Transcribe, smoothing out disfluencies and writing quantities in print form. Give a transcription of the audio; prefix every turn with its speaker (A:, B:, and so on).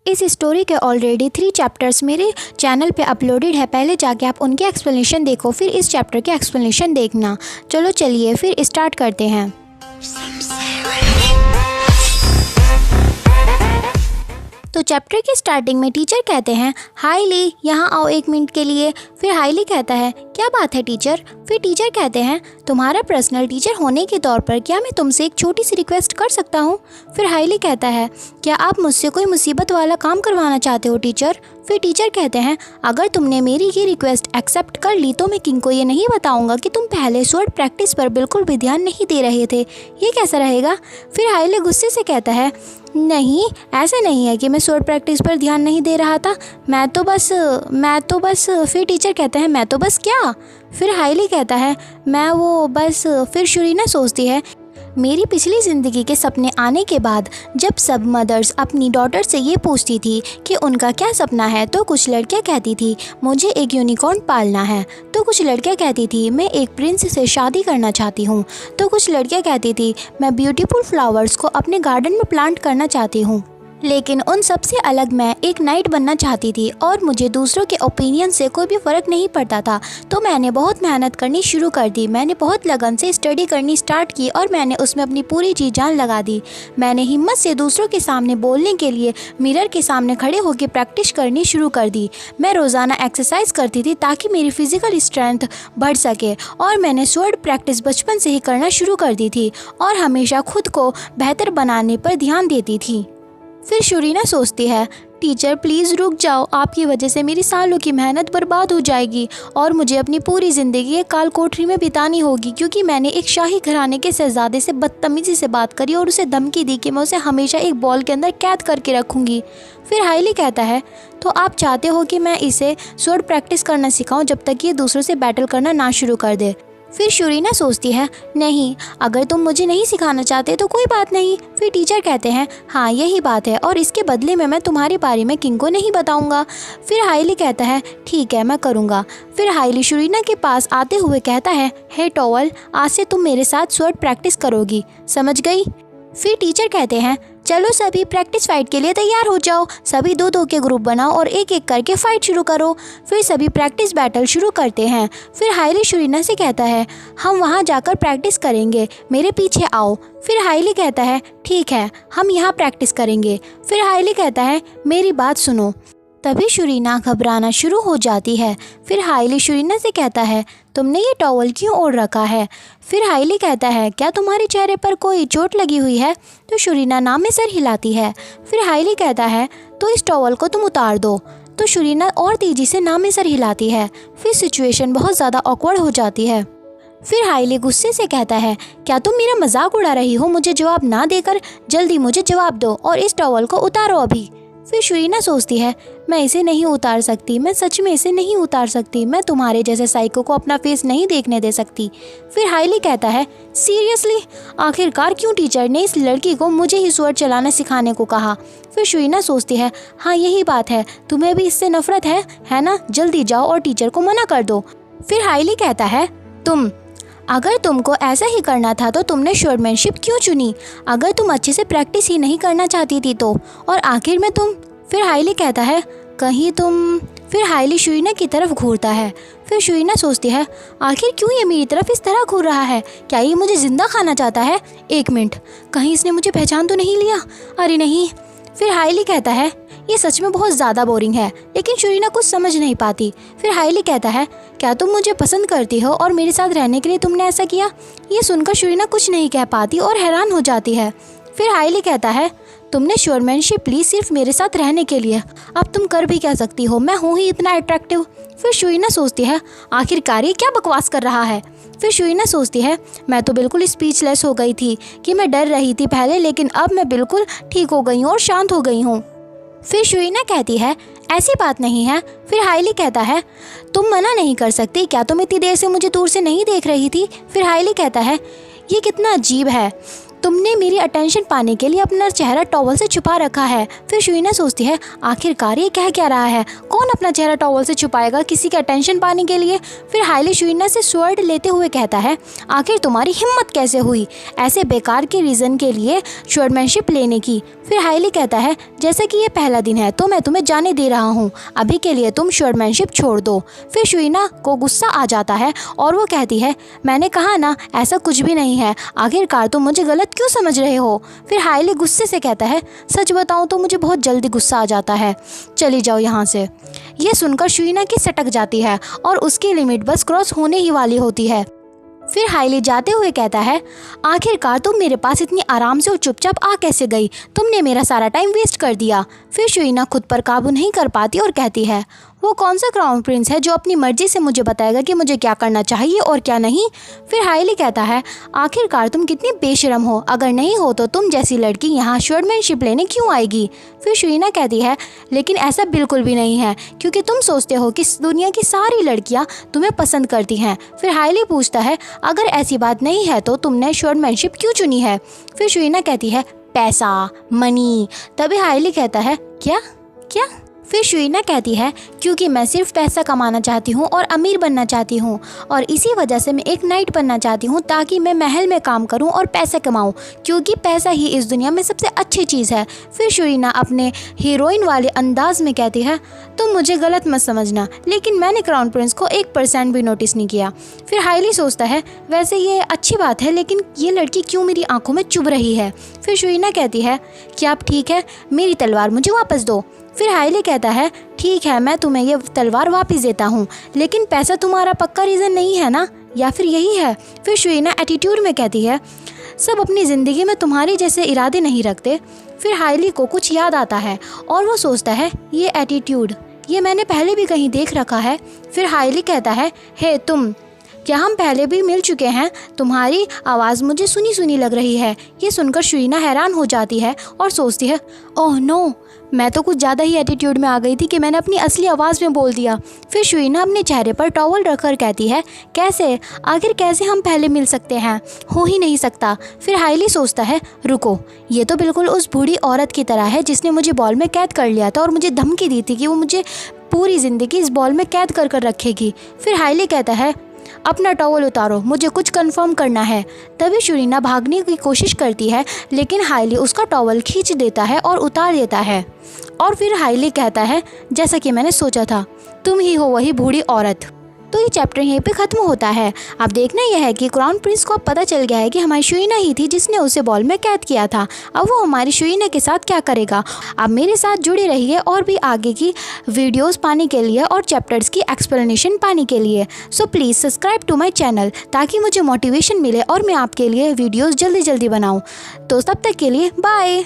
A: इस स्टोरी के already 3 chapters मेरे चैनल पे अपलोडेड है, पहले जाके आप उनके एक्सप्लेनेशन देखो, फिर इस चैप्टर के एक्सप्लेनेशन देखना। चलो चलिए फिर स्टार्ट करते हैं। तो चैप्टर की स्टार्टिंग में टीचर कहते हैं, हाईली यहाँ आओ 1 मिनट के लिए। फिर हाईली कहता है, क्या बात है टीचर। फिर टीचर कहते हैं, तुम्हारा पर्सनल टीचर होने के तौर पर क्या मैं तुमसे एक छोटी सी रिक्वेस्ट कर सकता हूँ। फिर हाईली कहता है, क्या आप मुझसे कोई मुसीबत वाला काम करवाना चाहते हो टीचर। फिर टीचर कहते हैं, अगर तुमने मेरी ये रिक्वेस्ट एक्सेप्ट कर ली तो मैं किंग को ये नहीं बताऊंगा कि तुम पहले स्वॉर्ड प्रैक्टिस पर बिल्कुल भी ध्यान नहीं दे रहे थे। ये कैसा रहेगा। फिर हाईली गुस्से से कहता है, नहीं ऐसा नहीं है कि मैं स्वॉर्ड प्रैक्टिस पर ध्यान नहीं दे रहा था, मैं तो बस। फिर टीचर कहते हैं, मैं तो बस क्या। फिर हाईली कहता है, मैं वो बस। फिर शुरीना सोचती है, मेरी पिछली ज़िंदगी के सपने आने के बाद जब सब मदर्स अपनी डॉटर से ये पूछती थी कि उनका क्या सपना है, तो कुछ लड़कियां कहती थी मुझे एक यूनिकॉर्न पालना है, तो कुछ लड़कियां कहती थी मैं एक प्रिंस से शादी करना चाहती हूँ, तो कुछ लड़कियां कहती थी मैं ब्यूटीफुल फ्लावर्स को अपने गार्डन में प्लांट करना चाहती हूँ। लेकिन उन सब से अलग मैं एक नाइट बनना चाहती थी और मुझे दूसरों के ओपिनियन से कोई भी फ़र्क नहीं पड़ता था। तो मैंने बहुत मेहनत करनी शुरू कर दी, मैंने बहुत लगन से स्टडी करनी स्टार्ट की और मैंने उसमें अपनी पूरी जी जान लगा दी। मैंने हिम्मत से दूसरों के सामने बोलने के लिए मिरर के सामने खड़े होकर प्रैक्टिस करनी शुरू कर दी। मैं रोज़ाना एक्सरसाइज करती थी ताकि मेरी फ़िज़िकल स्ट्रेंथ बढ़ सके और मैंने स्वॉर्ड प्रैक्टिस बचपन से ही करना शुरू कर दी थी और हमेशा खुद को बेहतर बनाने पर ध्यान देती थी। फिर शुरीना सोचती है, टीचर प्लीज़ रुक जाओ, आपकी वजह से मेरी सालों की मेहनत बर्बाद हो जाएगी और मुझे अपनी पूरी ज़िंदगी एक काल कोठरी में बितानी होगी क्योंकि मैंने एक शाही घराने के शहजादे से बदतमीज़ी से बात करी और उसे धमकी दी कि मैं उसे हमेशा एक बॉल के अंदर कैद करके रखूँगी। फिर हाईली कहता है, तो आप चाहते हो कि मैं इसे स्वॉर्ड प्रैक्टिस करना सिखाऊँ जब तक ये दूसरों से बैटल करना ना शुरू कर दे। फिर शुरीना सोचती है, नहीं अगर तुम मुझे नहीं सिखाना चाहते तो कोई बात नहीं। फिर टीचर कहते हैं, हाँ यही बात है और इसके बदले में मैं तुम्हारे बारे में किंग को नहीं बताऊंगा। फिर हाईली कहता है, ठीक है मैं करूँगा। फिर हाईली शुरीना के पास आते हुए कहता है, हे टॉवल आज से तुम मेरे साथ स्वॉर्ड प्रैक्टिस करोगी, समझ गई। फिर टीचर कहते हैं, चलो सभी प्रैक्टिस फाइट के लिए तैयार हो जाओ, सभी 2-2 के ग्रुप बनाओ और एक एक करके फाइट शुरू करो। फिर सभी प्रैक्टिस बैटल शुरू करते हैं। फिर हाईली शुरीना से कहता है, हम वहाँ जाकर प्रैक्टिस करेंगे, मेरे पीछे आओ। फिर हाईली कहता है, ठीक है हम यहाँ प्रैक्टिस करेंगे। फिर हाईली कहता है, मेरी बात सुनो। तभी शुरीना घबराना शुरू हो जाती है। फिर हाईली शुरीना से कहता है, तुमने ये टॉवल क्यों ओढ़ रखा है। फिर हाईली कहता है, क्या तुम्हारे चेहरे पर कोई चोट लगी हुई है। तो शुरीना नाम में सर हिलाती है। फिर हाईली कहता है, तो इस टॉवल को तुम उतार दो। तो शुरीना और तेजी से नाम में सर हिलाती है। फिर सिचुएशन बहुत ज़्यादा ऑकवर्ड हो जाती है। फिर हाईली गुस्से से कहता है, क्या तुम मेरा मजाक उड़ा रही हो, मुझे जवाब ना देकर जल्दी मुझे जवाब दो और इस टॉवल को उतारो अभी। फिर शुरीना सोचती है, मैं इसे नहीं उतार सकती, मैं सच में इसे नहीं उतार सकती, मैं तुम्हारे जैसे साइको को अपना फेस नहीं देखने दे सकती। फिर हाईली कहता है, सीरियसली आखिरकार क्यों टीचर ने इस लड़की को मुझे ही स्वॉर्ड चलाना सिखाने को कहा। फिर शुरीना सोचती है, हाँ यही बात है, तुम्हें भी इससे नफरत है ना, जल्दी जाओ और टीचर को मना कर दो। फिर हाईली कहता है, अगर तुमको ऐसा ही करना था तो तुमने शोर्डमैनशिप क्यों चुनी, अगर तुम अच्छे से प्रैक्टिस ही नहीं करना चाहती थी तो, और आखिर में तुम। फिर हाईली कहता है, कहीं तुम। फिर हाईली शुरीना की तरफ घूरता है। फिर शुरीना सोचती है, आखिर क्यों ये मेरी तरफ इस तरह घूर रहा है, क्या ये मुझे ज़िंदा खाना चाहता है। 1 मिनट, कहीं इसने मुझे पहचान तो नहीं लिया, अरे नहीं। फिर हाईली कहता है, ये सच में बहुत ज़्यादा बोरिंग है, लेकिन शुरीना कुछ समझ नहीं पाती। फिर हाईली कहता है, क्या तुम मुझे पसंद करती हो और मेरे साथ रहने के लिए तुमने ऐसा किया। ये सुनकर शुरीना कुछ नहीं कह पाती और हैरान हो जाती है। फिर हाईली कहता है, तुमने शोर्डमैनशिप ली सिर्फ मेरे साथ रहने के लिए, अब तुम कर भी क्या सकती हो, मैं हूँ ही इतना अट्रैक्टिव। फिर शुरीना सोचती है, आखिरकार ये क्या बकवास कर रहा है। फिर शुरीना सोचती है, मैं तो बिल्कुल स्पीचलेस हो गई थी कि मैं डर रही थी पहले, लेकिन अब मैं बिल्कुल ठीक हो गई हूँ और शांत हो गई हूँ। फिर शुरीना कहती है, ऐसी बात नहीं है। फिर हाईली कहता है, तुम मना नहीं कर सकती, क्या तुम इतनी देर से मुझे दूर से नहीं देख रही थी। फिर हाईली कहता है, ये कितना अजीब है, तुमने मेरी अटेंशन पाने के लिए अपना चेहरा टॉवल से छुपा रखा है। फिर शुइना सोचती है आखिरकार ये कह क्या रहा है, कौन अपना चेहरा टॉवल से छुपाएगा किसी की अटेंशन पाने के लिए। फिर हाइली शुइना से स्वर्ड लेते हुए कहता है आखिर तुम्हारी हिम्मत कैसे हुई ऐसे बेकार के रीज़न के लिए स्वॉर्डमैनशिप लेने की। फिर हाइली कहता है जैसे कि ये पहला दिन है तो मैं तुम्हें जाने दे रहा हूँ, अभी के लिए तुम स्वॉर्डमैनशिप छोड़ दो। फिर शुइना को गुस्सा आ जाता है और वो कहती है मैंने कहा ना ऐसा कुछ भी नहीं है, आखिरकार तुम मुझे गलत क्यों समझ रहे हो। फिर हाइली गुस्से से कहता है सच बताऊं तो मुझे बहुत जल्दी गुस्सा आ जाता है, चली जाओ यहाँ से। ये सुनकर शुइना की सटक जाती है और उसकी लिमिट बस क्रॉस होने ही वाली होती है। फिर हाइली जाते हुए कहता है आखिरकार तुम मेरे पास इतनी आराम से और चुपचाप आ कैसे गई, तुमने मेरा सारा टाइम वेस्ट कर दिया। फिर शुइना खुद पर काबू नहीं कर पाती और कहती है वो कौन सा क्राउन प्रिंस है जो अपनी मर्जी से मुझे बताएगा कि मुझे क्या करना चाहिए और क्या नहीं। फिर हाइली कहता है आखिरकार तुम कितनी बेशरम हो, अगर नहीं हो तो तुम जैसी लड़की यहाँ स्वॉर्डमैनशिप लेने क्यों आएगी। फिर शुइना कहती है लेकिन ऐसा बिल्कुल भी नहीं है क्योंकि तुम सोचते हो कि दुनिया की सारी लड़कियाँ तुम्हें पसंद करती हैं। फिर हाइली पूछता है अगर ऐसी बात नहीं है तो तुमने स्वॉर्डमैनशिप क्यों चुनी है। फिर शुइना कहती है पैसा, मनी। तभी हाइली कहता है क्या क्या। फिर शुइना कहती है क्योंकि मैं सिर्फ पैसा कमाना चाहती हूँ और अमीर बनना चाहती हूँ और इसी वजह से मैं एक नाइट बनना चाहती हूँ ताकि मैं महल में काम करूँ और पैसे कमाऊँ क्योंकि पैसा ही इस दुनिया में सबसे अच्छी चीज़ है। फिर शुइना अपने हीरोइन वाले अंदाज में कहती है तुम मुझे गलत मत समझना लेकिन मैंने क्राउन प्रिंस को 1% भी नोटिस नहीं किया। फिर हाइली सोचता है वैसे ये अच्छी बात है लेकिन ये लड़की क्यों मेरी आंखों में चुभ रही है। फिर शुइना कहती है कि आप ठीक है, मेरी तलवार मुझे वापस दो। फिर हाइली कहता है ठीक है मैं तुम्हें ये तलवार वापस देता हूँ लेकिन पैसा तुम्हारा पक्का रीज़न नहीं है ना, या फिर यही है। फिर शुइना एटीट्यूड में कहती है सब अपनी ज़िंदगी में तुम्हारे जैसे इरादे नहीं रखते। फिर हाइली को कुछ याद आता है और वो सोचता है ये एटीट्यूड ये मैंने पहले भी कहीं देख रखा है। फिर हाइली कहता है हे तुम, क्या हम पहले भी मिल चुके हैं, तुम्हारी आवाज़ मुझे सुनी सुनी लग रही है। ये सुनकर शुइना हैरान हो जाती है और सोचती है ओह नो, मैं तो कुछ ज़्यादा ही एटीट्यूड में आ गई थी कि मैंने अपनी असली आवाज़ में बोल दिया। फिर शुइना अपने चेहरे पर टॉवल रखकर कहती है कैसे, आखिर कैसे हम पहले मिल सकते हैं, हो ही नहीं सकता। फिर हाइली सोचता है रुको, ये तो बिल्कुल उस बूढ़ी औरत की तरह है जिसने मुझे बॉल में कैद कर लिया था और मुझे धमकी दी थी कि वो मुझे पूरी ज़िंदगी इस बॉल में कैद कर कर रखेगी। फिर हाइली कहता है अपना टॉवल उतारो, मुझे कुछ कंफर्म करना है। तभी शुइना भागने की कोशिश करती है लेकिन हाइली उसका टॉवल खींच देता है और उतार देता है। और फिर हाइली कहता है जैसा कि मैंने सोचा था, तुम ही हो वही बूढ़ी औरत। तो ये चैप्टर यहीं पे ख़त्म होता है। अब देखना यह है कि क्राउन प्रिंस को अब पता चल गया है कि हमारी शुइना ही थी जिसने उसे बॉल में कैद किया था। अब वो हमारी शुइना के साथ क्या करेगा। अब मेरे साथ जुड़े रहिए और भी आगे की वीडियोस पाने के लिए और चैप्टर्स की एक्सप्लेनेशन पाने के लिए। So please subscribe to my channel ताकि मुझे मोटिवेशन मिले और मैं आपके लिए वीडियोज़ जल्दी जल्दी बनाऊँ। तो तब तक के लिए बाय।